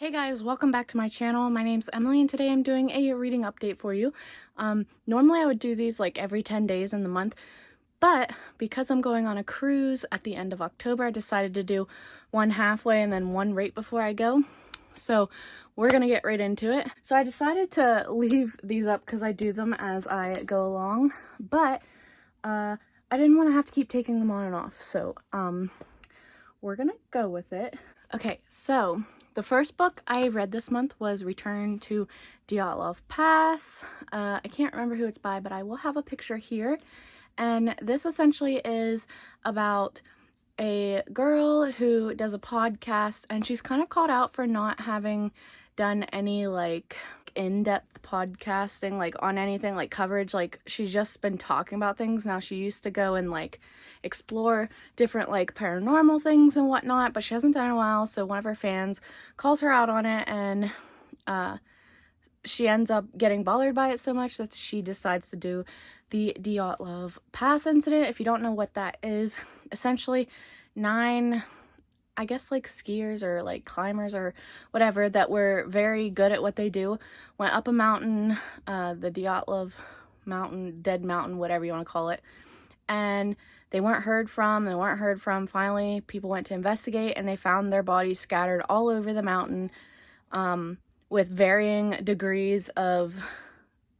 Hey guys, welcome back to my channel. My name's Emily and today I'm doing a reading update for you. Normally I would do these like every 10 days in the month, but because I'm going on a cruise at the end of October, I decided to do one halfway and then one right before I go. So we're gonna get right into it. So I decided to leave these up because I do them as I go along, but I didn't want to have to keep taking them on and off. So we're gonna go with it. Okay, so the first book I read this month was Return to Dyatlov Pass. I can't remember who it's by, but I will have a picture here. And this essentially is about a girl who does a podcast, and she's kind of called out for not having done any like in-depth podcasting like on anything like coverage. Like she's just been talking about things. Now she used to go and like explore different like paranormal things and whatnot, but she hasn't done it in a while, so one of her fans calls her out on it, and she ends up getting bothered by it so much that she decides to do the Dyatlov Pass incident. If you don't know what that is, essentially 9, I guess like skiers or like climbers or whatever that were very good at what they do went up a mountain, the Dyatlov mountain, dead mountain, whatever you want to call it, and they weren't heard from. Finally people went to investigate and they found their bodies scattered all over the mountain, with varying degrees of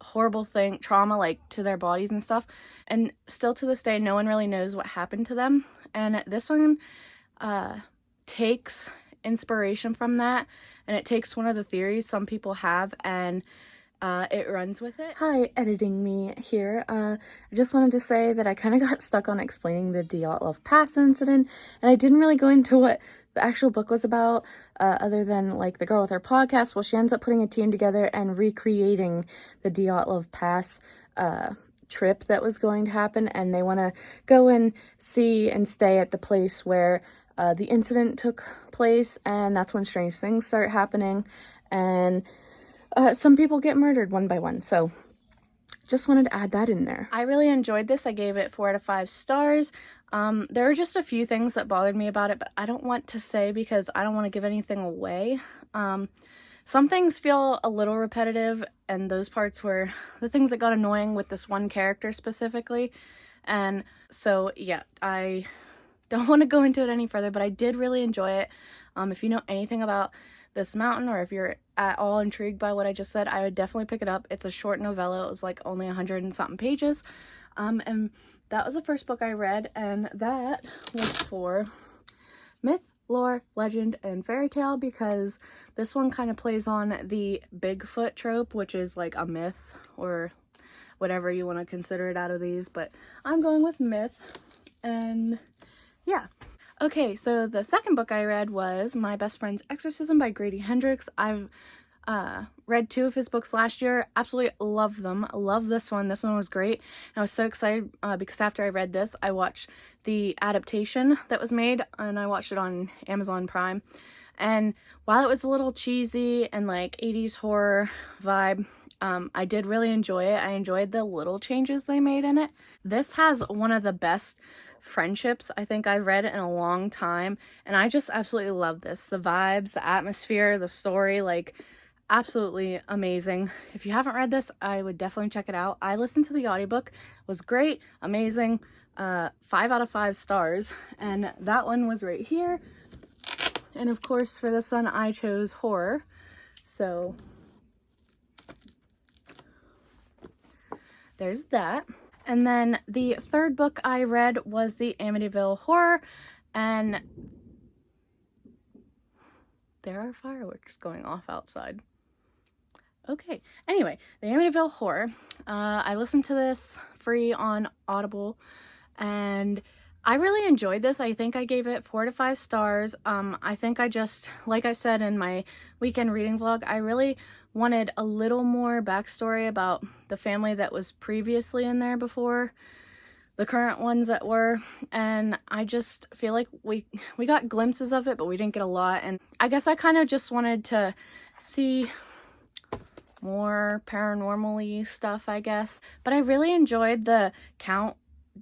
horrible trauma like to their bodies and stuff, and still to this day no one really knows what happened to them. And this one takes inspiration from that, and it takes one of the theories some people have and it runs with it. Hi, editing me here. I just wanted to say that I kind of got stuck on explaining the Dyatlov Pass incident, and I didn't really go into what the actual book was about, other than like the girl with her podcast. Well, she ends up putting a team together and recreating the Dyatlov Pass trip that was going to happen, and they want to go and see and stay at the place where the incident took place, and that's when strange things start happening, and some people get murdered one by one. So just wanted to add that in there. I really enjoyed this. I gave it 4 out of 5 stars. There were just a few things that bothered me about it, but I don't want to say because I don't want to give anything away. Some things feel a little repetitive, and those parts were the things that got annoying with this one character specifically. And so yeah, I don't want to go into it any further, but I did really enjoy it. If you know anything about this mountain, or if you're at all intrigued by what I just said, I would definitely pick it up. It's a short novella. It was like only 100 and something pages. And that was the first book I read, and that was for myth, lore, legend, and fairy tale, because this one kind of plays on the Bigfoot trope, which is like a myth or whatever you want to consider it out of these, but I'm going with myth. And yeah. Okay, so the second book I read was My Best Friend's Exorcism by Grady Hendrix. I've read 2 of his books last year. Absolutely love them. Love this one. This one was great. And I was so excited because after I read this, I watched the adaptation that was made, and I watched it on Amazon Prime. And while it was a little cheesy and like 80s horror vibe, I did really enjoy it. I enjoyed the little changes they made in it. This has one of the best friendships I think I've read in a long time, and I just absolutely love this. The vibes, the atmosphere, the story, like absolutely amazing. If you haven't read this, I would definitely check it out. I listened to the audiobook. It was great, amazing, 5 out of 5 stars, and that one was right here. And of course for this one I chose horror, so there's that. And then the third book I read was the Amityville Horror, and there are fireworks going off outside. Okay, anyway, the Amityville Horror. I listened to this free on Audible, and I really enjoyed this. I think I gave it 4 to 5 stars. I think I just, like I said in my weekend reading vlog, I really wanted a little more backstory about the family that was previously in there before the current ones that were, and I just feel like we got glimpses of it, but we didn't get a lot. And I guess I kind of just wanted to see more paranormal-y stuff, I guess. But I really enjoyed the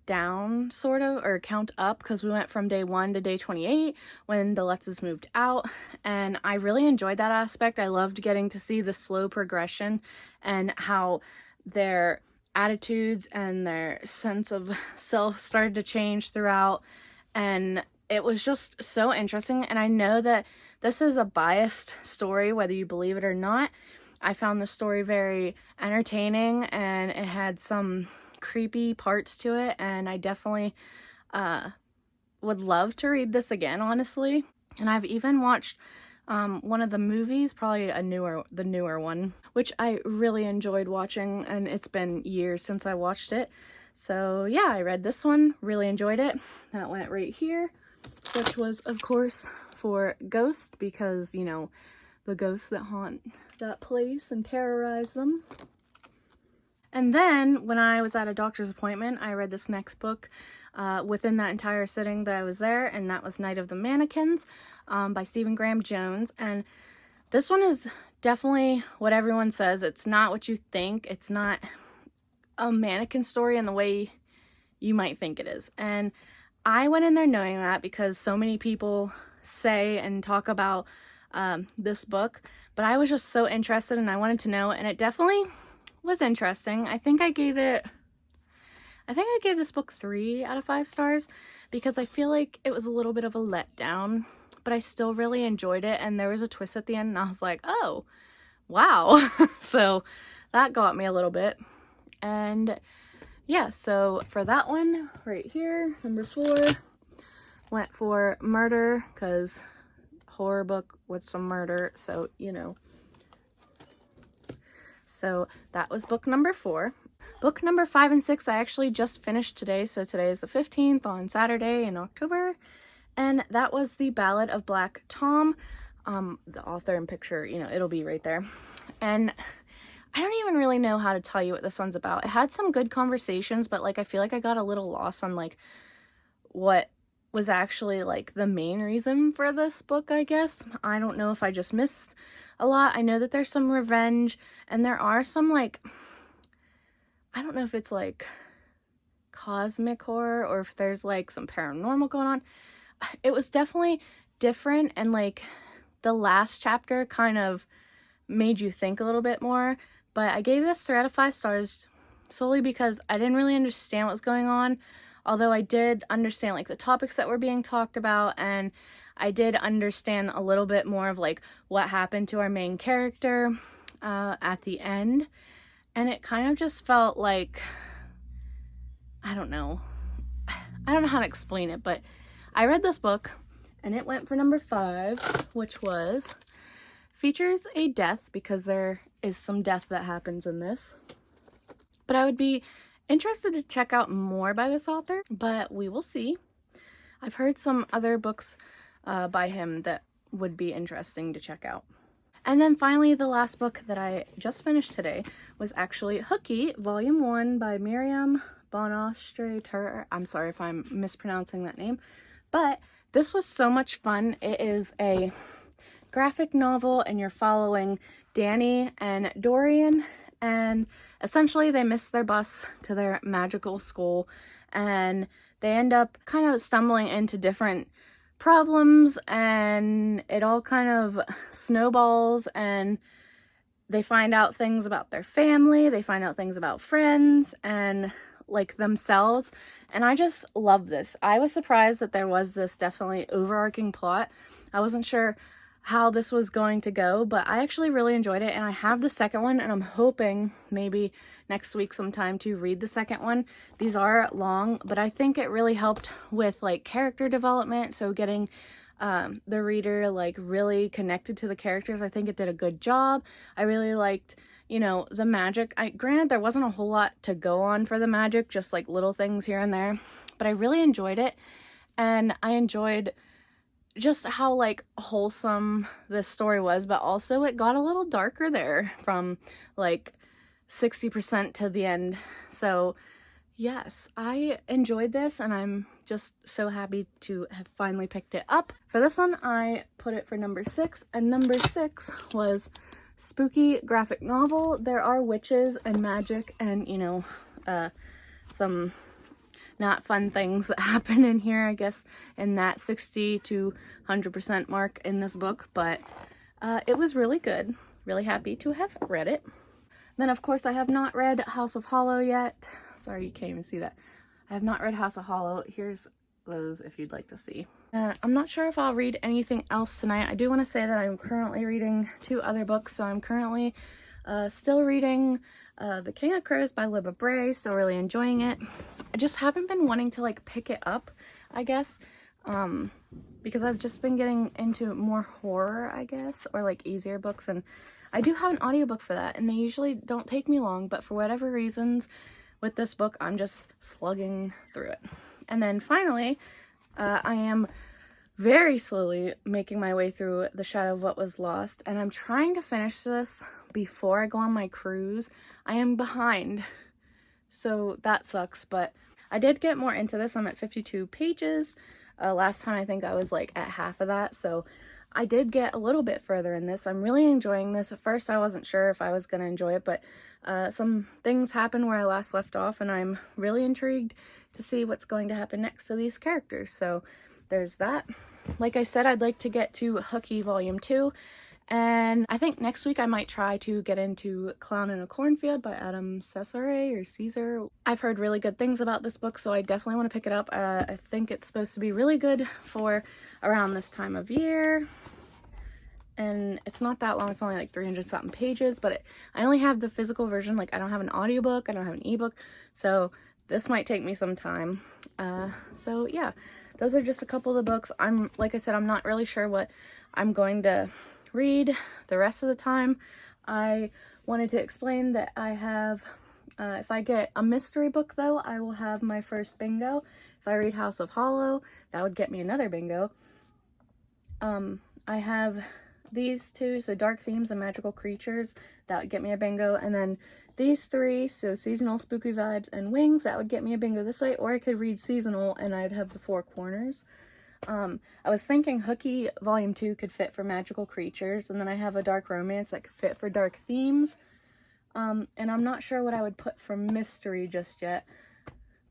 down sort of, or count up, because we went from day 1 to day 28 when the Lutzes moved out, and I really enjoyed that aspect. I loved getting to see the slow progression and how their attitudes and their sense of self started to change throughout, and it was just so interesting. And I know that this is a biased story, whether you believe it or not. I found the story very entertaining, and it had some creepy parts to it, and I definitely would love to read this again, honestly. And I've even watched one of the movies, probably the newer one, which I really enjoyed watching, and it's been years since I watched it. So yeah, I read this one, really enjoyed it. That went right here, which was, of course, for Ghost, because, you know, the ghosts that haunt that place and terrorize them. And then, when I was at a doctor's appointment, I read this next book within that entire sitting that I was there, and that was Night of the Mannequins by Stephen Graham Jones. And this one is definitely what everyone says. It's not what you think. It's not a mannequin story in the way you might think it is. And I went in there knowing that, because so many people say and talk about this book, but I was just so interested and I wanted to know, and it definitely was interesting. I think I gave this book 3 out of 5 stars, because I feel like it was a little bit of a letdown, but I still really enjoyed it, and there was a twist at the end and I was like, oh wow. So that got me a little bit. And yeah, so for that one right here, number 4, went for murder, because horror book with some murder, so you know. So that was book number 4. Book number 5 and 6 I actually just finished today, so today is the 15th, on Saturday in October, and that was the Ballad of Black Tom. The author and picture, you know, it'll be right there. And I don't even really know how to tell you what this one's about. It had some good conversations, but like I feel like I got a little lost on like what was actually like the main reason for this book, I guess. I don't know if I just missed a lot. I know that there's some revenge, and there are some like, I don't know if it's like cosmic horror or if there's like some paranormal going on. It was definitely different, and like the last chapter kind of made you think a little bit more. But I gave this 3 out of 5 stars solely because I didn't really understand what was going on, although I did understand like the topics that were being talked about, and I did understand a little bit more of like what happened to our main character at the end. And it kind of just felt like, I don't know how to explain it, but I read this book and it went for number 5, which was features a death, because there is some death that happens in this. But I would be interested to check out more by this author, but we will see. I've heard some other books by him that would be interesting to check out. And then finally, the last book that I just finished today was actually Hooky, Volume 1 by Miriam Bonostrater. I'm sorry if I'm mispronouncing that name, but this was so much fun. It is a graphic novel, and you're following Danny and Dorian, and essentially they miss their bus to their magical school, and they end up kind of stumbling into different problems, and it all kind of snowballs, and they find out things about their family, they find out things about friends and like themselves, and I just love this. I was surprised that there was this definitely overarching plot. I wasn't sure how this was going to go, but I actually really enjoyed it, and I have the second one, and I'm hoping maybe next week sometime to read the second one. These are long, but I think it really helped with like character development, so getting the reader like really connected to the characters. I think it did a good job. I really liked, you know, the magic. Granted, there wasn't a whole lot to go on for the magic, just like little things here and there, but I really enjoyed it, and I enjoyed just how like wholesome this story was, but also it got a little darker there from like 60% to the end. So yes, I enjoyed this, and I'm just so happy to have finally picked it up. For this one, I put it for number 6, and number 6 was spooky graphic novel. There are witches and magic and, you know, some not fun things that happen in here, I guess, in that 60 to 100% mark in this book, but it was really good. Really happy to have read it. Then, of course, I have not read House of Hollow yet. Sorry, you can't even see that. I have not read House of Hollow. Here's those if you'd like to see. I'm not sure if I'll read anything else tonight. I do want to say that I'm currently reading 2 other books. So I'm currently still reading The King of Crows by Libba Bray. Still really enjoying it. I just haven't been wanting to like pick it up, I guess. Because I've just been getting into more horror, I guess, or like easier books, and I do have an audiobook for that, and they usually don't take me long, but for whatever reasons with this book, I'm just slugging through it. And then finally, I am very slowly making my way through The Shadow of What Was Lost, and I'm trying to finish this before I go on my cruise. I am behind, so that sucks, but I did get more into this. I'm at 52 pages. Last time I think I was like at half of that, so I did get a little bit further in this. I'm really enjoying this. At first I wasn't sure if I was going to enjoy it, but some things happened where I last left off, and I'm really intrigued to see what's going to happen next to these characters. So there's that. Like I said, I'd like to get to Hooky Volume 2, and I think next week I might try to get into Clown in a Cornfield by Adam Cesare or Caesar. I've heard really good things about this book, so I definitely want to pick it up. I think it's supposed to be really good for around this time of year. And it's not that long. It's only like 300 something pages, but I only have the physical version. Like, I don't have an audiobook. I don't have an ebook. So this might take me some time. So yeah, those are just a couple of the books. Like I said, I'm not really sure what I'm going to read the rest of the time. I wanted to explain that I have, if I get a mystery book though, I will have my first bingo. If I read House of Hollow, that would get me another bingo. I have these 2, so Dark Themes and Magical Creatures, that would get me a bingo. And then these 3, so Seasonal, Spooky Vibes, and Wings, that would get me a bingo this way. Or I could read Seasonal and I'd have the 4 corners. I was thinking Hooky Volume 2 could fit for Magical Creatures, and then I have a Dark Romance that could fit for Dark Themes. And I'm not sure what I would put for Mystery just yet,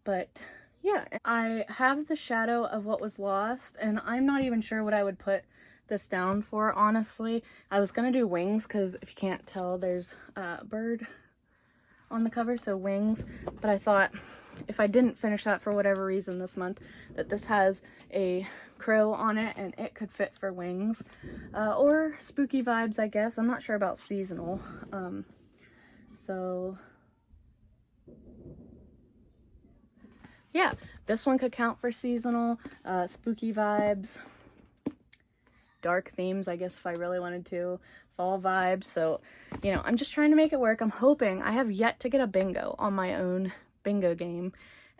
but yeah. I have The Shadow of What Was Lost, and I'm not even sure what I would put this down for, honestly. I was gonna do Wings, because if you can't tell, there's a bird on the cover, so Wings, but I thought if I didn't finish that for whatever reason this month, that this has a crow on it and it could fit for Wings. Or Spooky Vibes, I guess. I'm not sure about Seasonal. So yeah, this one could count for Seasonal. Spooky Vibes, Dark Themes, I guess, if I really wanted to. Fall Vibes. So, you know, I'm just trying to make it work. I'm hoping. I have yet to get a bingo on my own bingo game,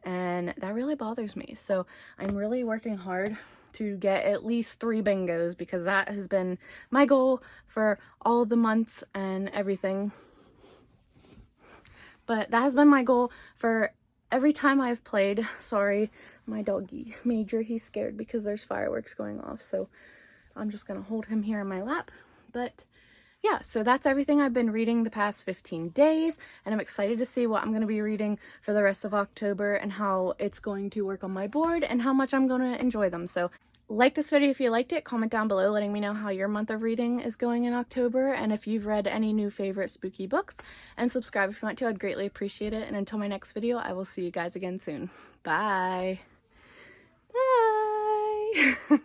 and that really bothers me. So I'm really working hard to get at least 3 bingos, because that has been my goal for all the months and everything. But that has been my goal for every time I've played. Sorry, my doggy Major, he's scared because there's fireworks going off, so I'm just gonna hold him here in my lap. But yeah, so that's everything I've been reading the past 15 days, and I'm excited to see what I'm going to be reading for the rest of October and how it's going to work on my board and how much I'm going to enjoy them. So like this video if you liked it, comment down below letting me know how your month of reading is going in October, and if you've read any new favorite spooky books, and subscribe if you want to. I'd greatly appreciate it, and until my next video, I will see you guys again soon. Bye! Bye!